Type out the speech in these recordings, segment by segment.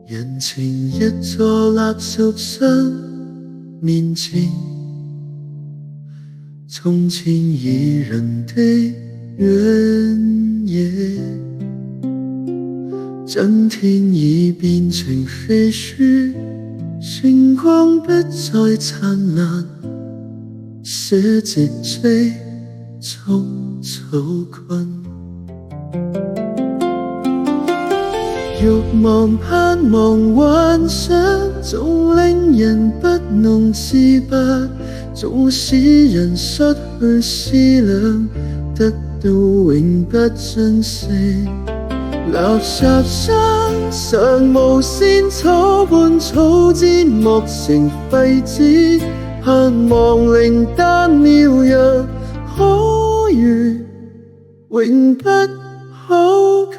人情一座垃圾箱面前，從前怡人的原野，今天已變成廢墟，星光不再燦爛，寫直追逐草困。欲望、盼望、幻想，總令人不能自拔，總使人失去思量，得到永不珍惜。垃圾箱上無仙草般草枝磨成廢紙，盼望靈丹妙藥可遇，永不可求。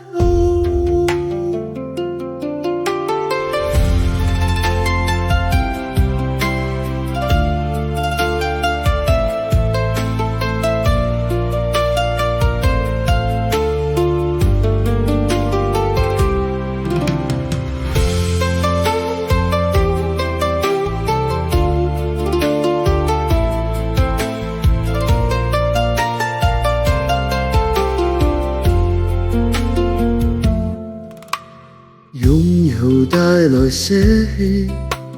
擁有帶來捨棄，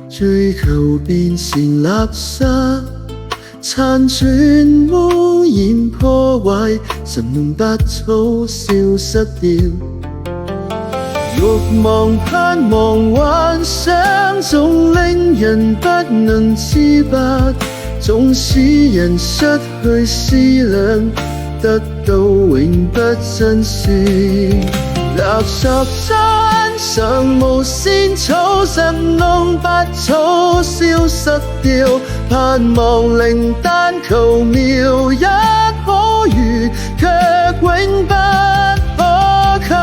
追求變成垃圾，殘存污染破壞，神農百草消失掉。欲望、盼望、幻想，總令人不能自拔，總使人失去思量，得到永不珍惜。垃圾山上無仙草，神農百草消失掉，盼望靈丹求妙一可遇，卻永不可求。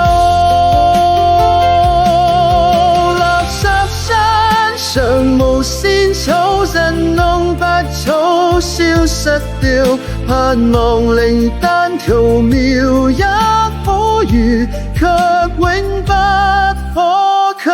垃圾山上無仙草，神農百草消失掉，盼望靈丹求妙一可遇，卻永不可求。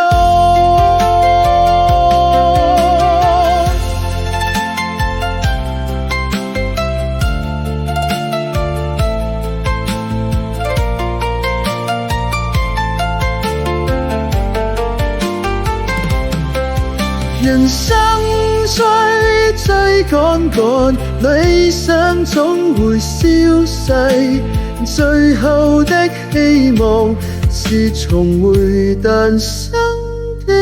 人生追趕，理想總會消逝，最後的希望是重回誕生的